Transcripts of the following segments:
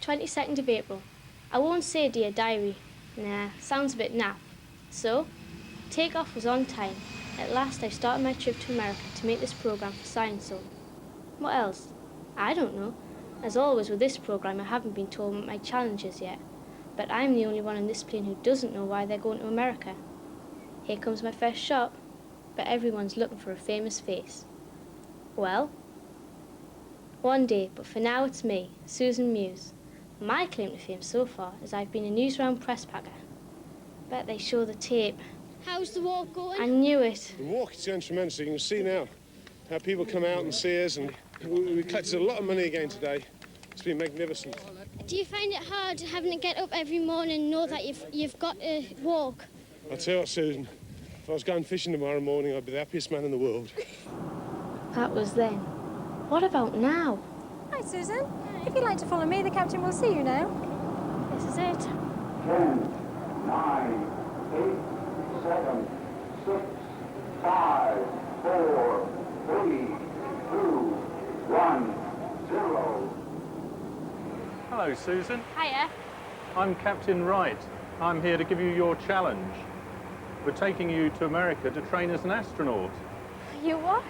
22nd of April. I won't say Dear Diary. Nah, sounds a bit naff. So, takeoff was on time. At last I started my trip to America to make this programme for Science Zone. What else? I don't know. As always with this programme, I haven't been told my challenges yet. But I'm the only one on this plane who doesn't know why they're going to America. Here comes my first shot, but everyone's looking for a famous face. Well, one day, but for now it's me, Susan Muse. My claim to fame so far is I've been a newsround press packer. Bet they show the tape. How's the walk going? I knew it. The walk is going tremendous. You can see now how people come out and see us, and we collected a lot of money again today. It's been magnificent. Do you find it hard having to get up every morning and know that you've got to walk? I'll tell you what, Susan, if I was going fishing tomorrow morning, I'd be the happiest man in the world. That was then. What about now? Hi, Susan. If you'd like to follow me, the captain will see you now. This is it. 10, 9, 8, 7, 6, 5, 4, 3, 2, 1, 0. Hello, Susan. Hiya. I'm Captain Wright. I'm here to give you your challenge. We're taking you to America to train as an astronaut. You what?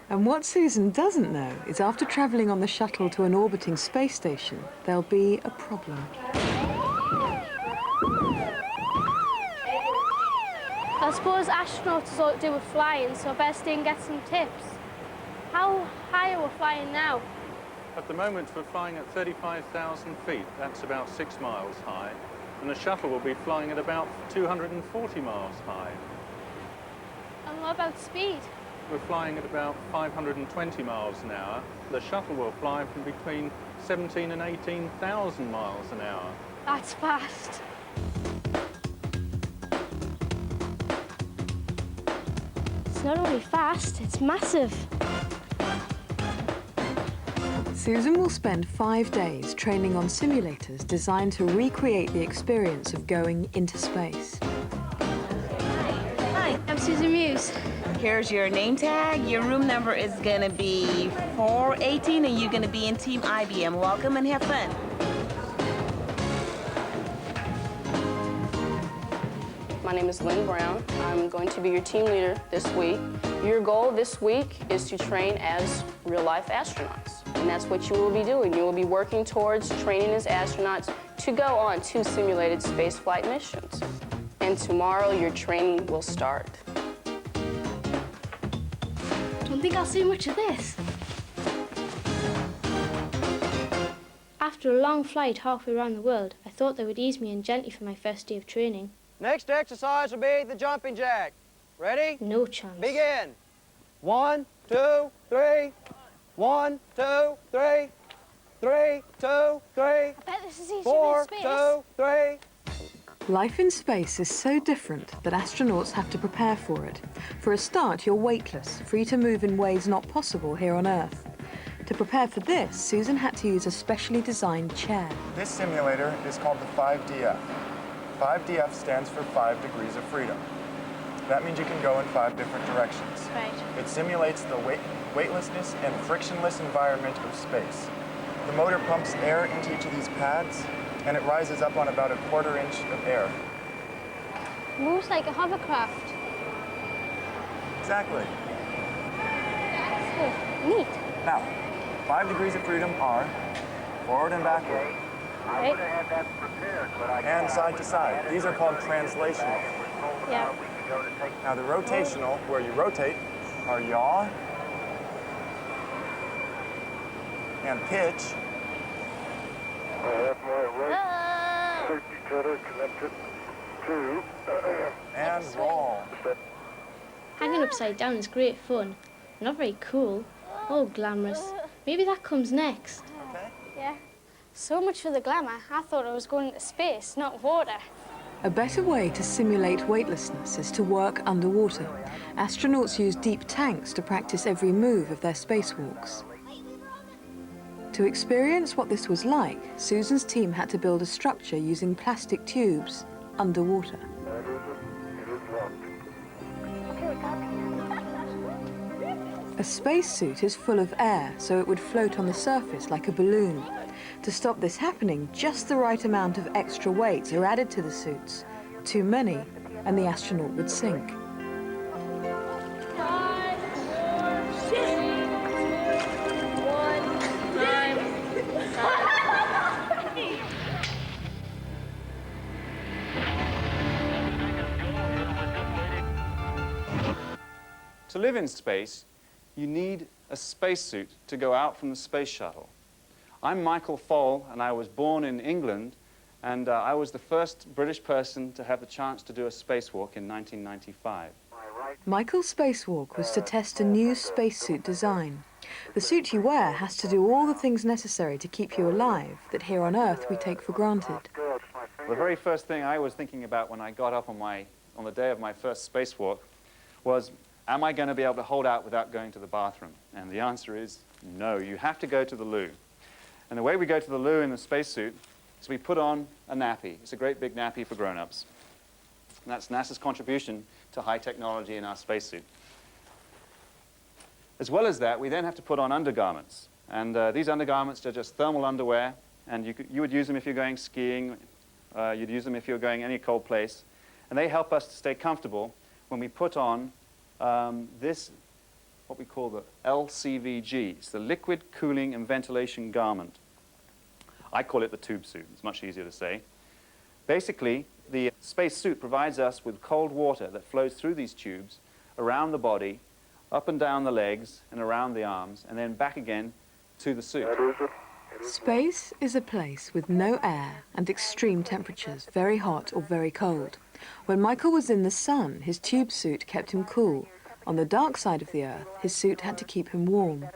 And what Susan doesn't know is after travelling on the shuttle to an orbiting space station, there'll be a problem. I suppose astronauts is all to do with flying, so I better stay and get some tips. How high are we flying now? At the moment, we're flying at 35,000 feet. That's about 6 miles high. And the shuttle will be flying at about 240 miles high. And what about speed? We're flying at about 520 miles an hour. The shuttle will fly from between 17 and 18,000 miles an hour. That's fast. It's not only fast, it's massive. Susan will spend 5 days training on simulators designed to recreate the experience of going into space. Hi, I'm Susan Muse. Here's your name tag. Your room number is gonna be 418 and you're gonna be in Team IBM. Welcome and have fun. My name is Lynn Brown. I'm going to be your team leader this week. Your goal this week is to train as real-life astronauts. And that's what you will be doing. You will be working towards training as astronauts to go on 2 simulated spaceflight missions. And tomorrow, your training will start. Don't think I'll see much of this. After a long flight halfway around the world, I thought they would ease me in gently for my first day of training. Next exercise will be the jumping jack. Ready? No chance. Begin. 1, 2, 3. 1, 2, 3. 3, 2, 3. I bet this is easier 4, than space. 2, 3. Life in space is so different that astronauts have to prepare for it. For a start, you're weightless, free to move in ways not possible here on Earth. To prepare for this, Susan had to use a specially designed chair. This simulator is called the 5DF. 5DF stands for 5 degrees of freedom. That means you can go in 5 different directions. Right. It simulates the weightlessness and frictionless environment of space. The motor pumps air into each of these pads, and it rises up on about a 1/4 inch of air. Moves like a hovercraft. Exactly. Oh, neat. Now, 5 degrees of freedom are forward and backward, Right? and side to side. These are called translational. Yeah. Now, the rotational, where you rotate, are yaw and pitch. And roll. Hanging upside down is great fun. Not very cool. Oh, glamorous. Maybe that comes next. Okay. Yeah. So much for the glamour. I thought I was going into space, not water. A better way to simulate weightlessness is to work underwater. Astronauts use deep tanks to practice every move of their spacewalks. To experience what this was like, Susan's team had to build a structure using plastic tubes underwater. A spacesuit is full of air, so it would float on the surface like a balloon. To stop this happening, just the right amount of extra weights are added to the suits. Too many, and the astronaut would sink. To live in space, you need a spacesuit to go out from the space shuttle. I'm Michael Foale, and I was born in England, and I was the first British person to have the chance to do a spacewalk in 1995. Michael's spacewalk was to test a new spacesuit design. The suit you wear has to do all the things necessary to keep you alive that here on Earth we take for granted. The very first thing I was thinking about when I got up on the day of my first spacewalk was, am I going to be able to hold out without going to the bathroom? And the answer is no, you have to go to the loo. And the way we go to the loo in the spacesuit is we put on a nappy. It's a great big nappy for grown-ups. And that's NASA's contribution to high technology in our spacesuit. As well as that, we then have to put on undergarments. And these undergarments are just thermal underwear, and you would use them if you're going skiing. You'd use them if you're going any cold place. And they help us to stay comfortable when we put on this, what we call the LCVG. It's the Liquid Cooling and Ventilation Garment. I call it the tube suit. It's much easier to say. Basically, the space suit provides us with cold water that flows through these tubes around the body, up and down the legs, and around the arms, and then back again to the suit. Space is a place with no air and extreme temperatures, very hot or very cold. When Michael was in the sun, his tube suit kept him cool. On the dark side of the Earth, his suit had to keep him warm.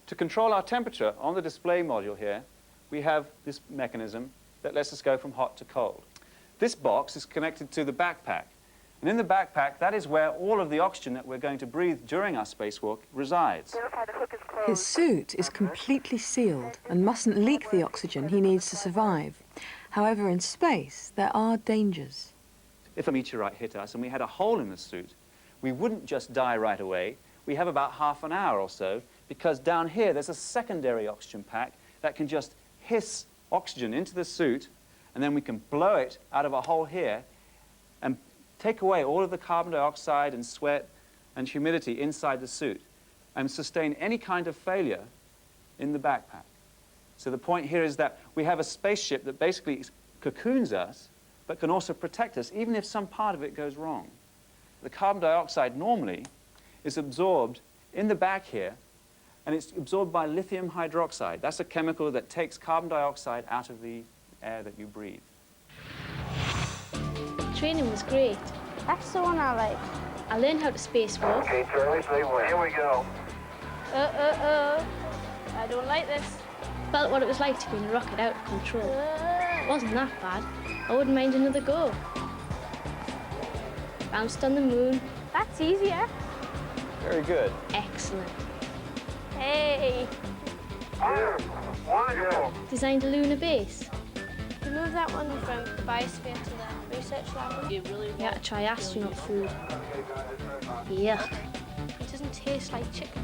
To control our temperature on the display module here, we have this mechanism that lets us go from hot to cold. This box is connected to the backpack. And in the backpack, that is where all of the oxygen that we're going to breathe during our spacewalk resides. His suit is completely sealed and mustn't leak the oxygen he needs to survive. However, in space, there are dangers. If a meteorite hit us and we had a hole in the suit, we wouldn't just die right away. We have about half an hour or so, because down here there's a secondary oxygen pack that can just hiss oxygen into the suit, and then we can blow it out of a hole here and take away all of the carbon dioxide and sweat and humidity inside the suit and sustain any kind of failure in the backpack. So the point here is that we have a spaceship that basically cocoons us, but can also protect us even if some part of it goes wrong. The carbon dioxide normally is absorbed in the back here, and it's absorbed by lithium hydroxide. That's a chemical that takes carbon dioxide out of the air that you breathe. Training was great. That's the one I like. I learned how to spacewalk. Okay, Charlie, say when. Here we go. I don't like this. Felt what it was like to be in a rocket out of control. It wasn't that bad. I wouldn't mind another go. Bounced on the moon. That's easier. Very good. Excellent. Hey. Wonderful. Designed a lunar base. You move that one from the biosphere to the research lab. We had to try astronaut food. Yuck. It doesn't taste like chicken.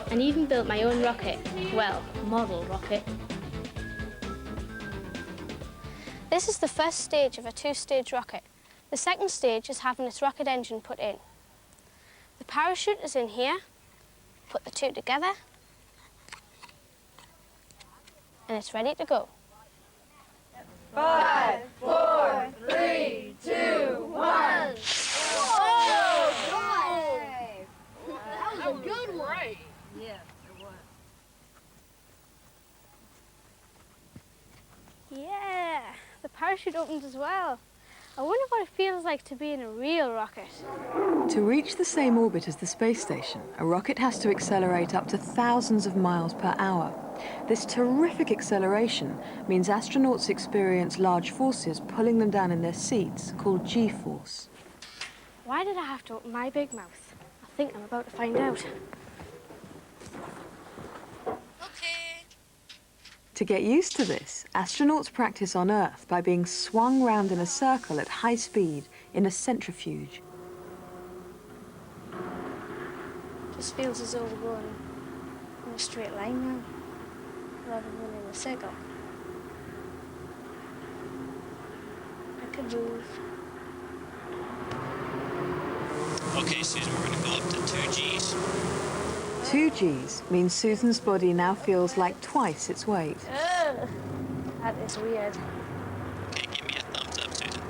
And even built my own rocket. Well, model rocket. This is the first stage of a two-stage rocket. The second stage is having its rocket engine put in. The parachute is in here. Put the two together. And it's ready to go. 5, 4, 3, 2, 1. Whoa! That was a good one. Yeah, it was. Yeah, the parachute opens as well. I wonder what it feels like to be in a real rocket. To reach the same orbit as the space station, a rocket has to accelerate up to thousands of miles per hour. This terrific acceleration means astronauts experience large forces pulling them down in their seats, called G-force. Why did I have to open my big mouth? I think I'm about to find out. To get used to this, astronauts practice on Earth by being swung round in a circle at high speed in a centrifuge. Just feels as though we're going in a straight line now, rather than in a circle. I could move. Okay, Susan, we're going to go up to 2 Gs. 2 Gs means Susan's body now feels like twice its weight. That is weird. Okay, give me a thumbs up, Susan.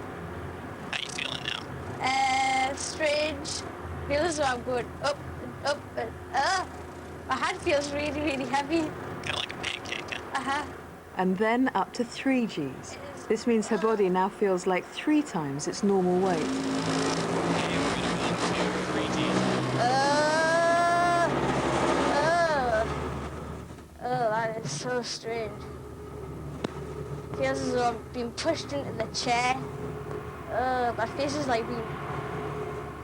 How you feeling now? Strange. Feels as though I'm going up and up and my hand feels really, really heavy. Kind of like a pancake, huh? Uh-huh. And then up to 3 Gs. This means her body now feels like 3 times its normal weight. Okay, we're going to go up to 3 Gs. That is so strange. Feels as though I'm being pushed into the chair. My face is like being...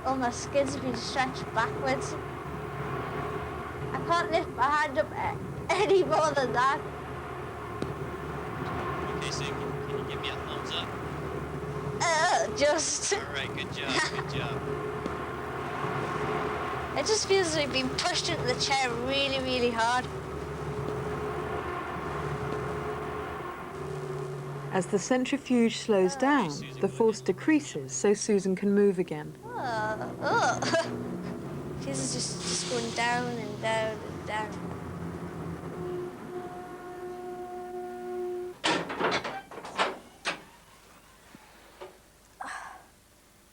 Oh, my skin's been stretched backwards. I can't lift my hand up any more than that. Okay, so can you give me a thumbs up? Just... All right, good job, good job. It just feels like being pushed into the chair really, really hard. As the centrifuge slows down, the force decreases so Susan can move again. Feels just going down and down and down.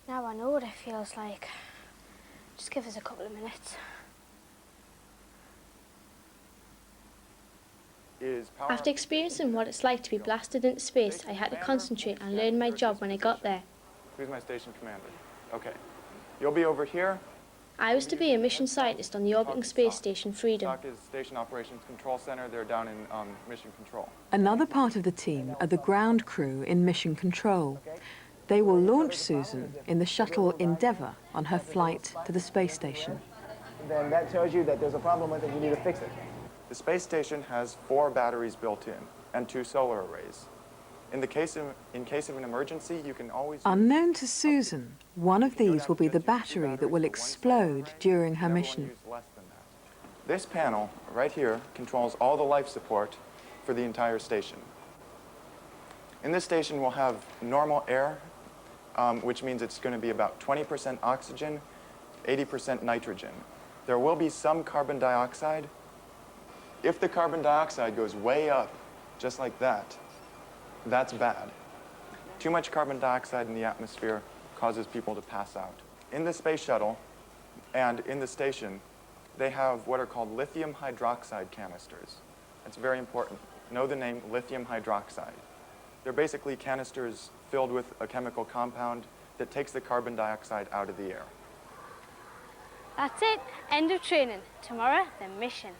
Now I know what it feels like. Just give us a couple of minutes. After experiencing what it's like to be blasted into space, I had to concentrate and learn my job when I got there. Who's my station commander? Okay. You'll be over here. I was to be a mission scientist on the orbiting space station Freedom. SOC is Station Operations Control Center. They're down in Mission Control. Another part of the team are the ground crew in Mission Control. They will launch Susan in the shuttle Endeavour on her flight to the space station. Then that tells you that there's a problem with it, you need to fix it. The space station has 4 batteries built in and 2 solar arrays. In case of an emergency, you can always... Unknown to Susan, one of these will be the battery that will explode during her mission. This panel right here controls all the life support for the entire station. In this station, we'll have normal air, which means it's going to be about 20% oxygen, 80% nitrogen. There will be some carbon dioxide. If the carbon dioxide goes way up, just like that, that's bad. Too much carbon dioxide in the atmosphere causes people to pass out. In the space shuttle and in the station, they have what are called lithium hydroxide canisters. That's very important. Know the name lithium hydroxide. They're basically canisters filled with a chemical compound that takes the carbon dioxide out of the air. That's it. End of training. Tomorrow, the mission.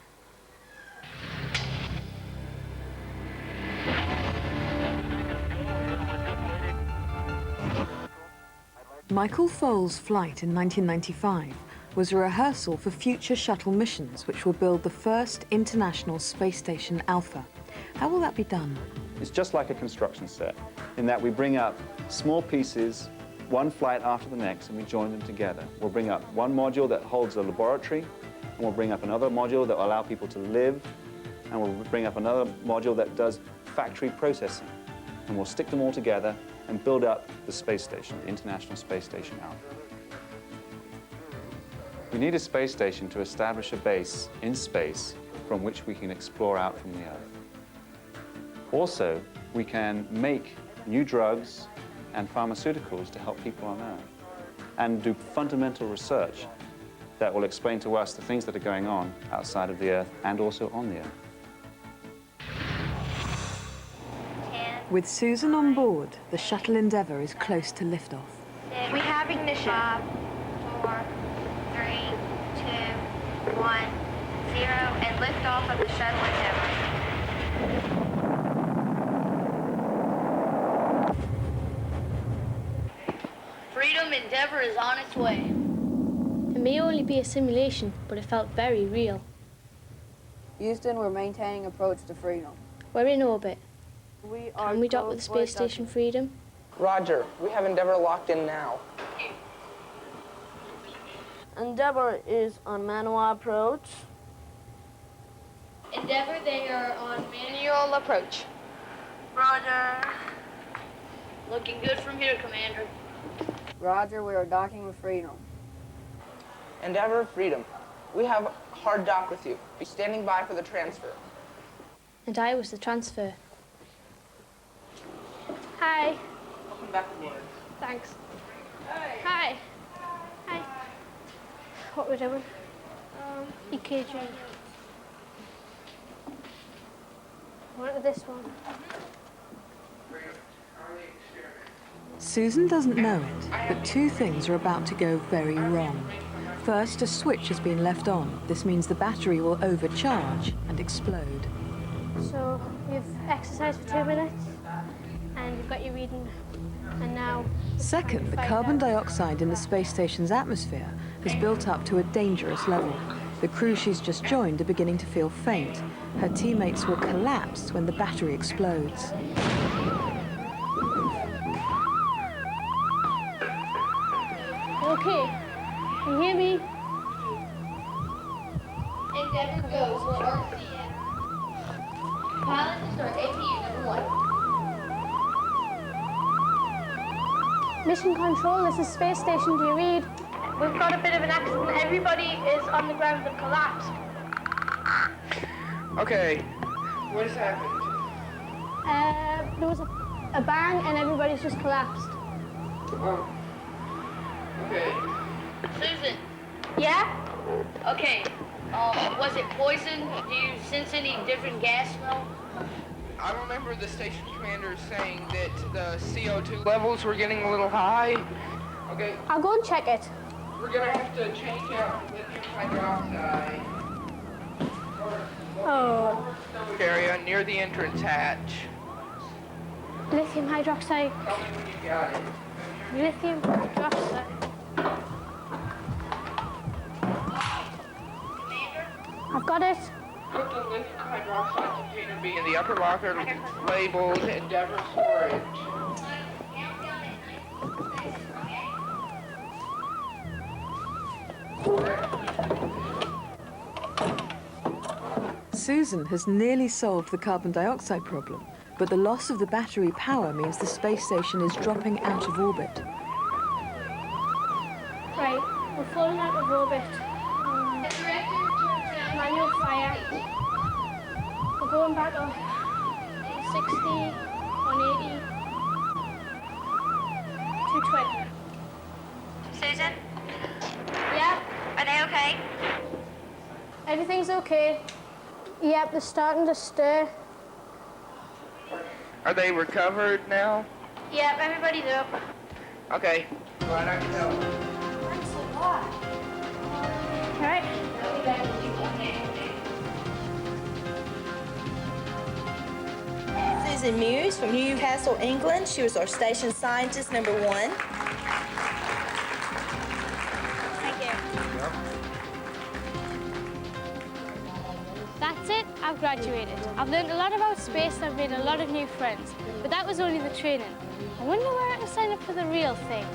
Michael Foale's flight in 1995 was a rehearsal for future shuttle missions which will build the first International Space Station Alpha. How will that be done? It's just like a construction set in that we bring up small pieces, one flight after the next, and we join them together. We'll bring up one module that holds a laboratory, and we'll bring up another module that will allow people to live, and we'll bring up another module that does factory processing. And we'll stick them all together and build up the space station, the International Space Station Alpha. We need a space station to establish a base in space from which we can explore out from the Earth. Also, we can make new drugs and pharmaceuticals to help people on Earth and do fundamental research that will explain to us the things that are going on outside of the Earth and also on the Earth. With Susan on board, the shuttle Endeavour is close to liftoff. We have ignition. 5, 4, 3, 2, 1, 0, and liftoff of the shuttle Endeavour. Freedom Endeavour is on its way. It may only be a simulation, but it felt very real. Houston, we're maintaining approach to Freedom. We're in orbit. Can we dock with the space station Freedom? Roger. We have Endeavour locked in now. Endeavour is on manual approach. Endeavour, they are on manual approach. Roger. Looking good from here, Commander. Roger, we are docking with Freedom. Endeavour, Freedom. We have hard dock with you. Be standing by for the transfer. And I was the transfer. Hi. Welcome back aboard. Thanks. Hi. Hi. What we're doing? EKG. What is this one? Susan doesn't know it, but two things are about to go very wrong. First, a switch has been left on. This means the battery will overcharge and explode. So we've exercised for 2 minutes and you've got your reading. And now... Second, the carbon dioxide in the space station's atmosphere has built up to a dangerous level. The crew she's just joined are beginning to feel faint. Her teammates will collapse when the battery explodes. Okay, can you hear me? Endeavour goes for RCN. Pilot to start APU number 1. Mission Control, this is Space Station, do you read? We've got a bit of an accident. Everybody is on the ground and collapsed. Okay. What has happened? There was a bang and everybody's just collapsed. Oh. Okay. Susan. Yeah? Okay. Was it poison? Do you sense any different gas smell? I remember the station commander saying that the CO2 levels were getting a little high. Okay. I'll go and check it. We're gonna have to change out lithium hydroxide. Oh. Area near the entrance hatch. Lithium hydroxide. Tell me when you got it. Lithium hydroxide. I've got it. Could the lithium hydroxide container be in the upper locker labeled Endeavour Storage? Susan has nearly solved the carbon dioxide problem, but the loss of the battery power means the space station is dropping out of orbit. Right, we're falling out of orbit. Manual fire. We're going back on 60, 180, 220. Susan? Yeah? Are they okay? Everything's okay. Yep, they're starting to stir. Are they recovered now? Yep, everybody's up. Okay. Glad I can help. Thanks a lot. All right. Susan Muse from Newcastle, England. She was our station scientist number 1. Thank you. That's it. I've graduated. I've learned a lot about space and I've made a lot of new friends. But that was only the training. I wonder where I can sign up for the real thing.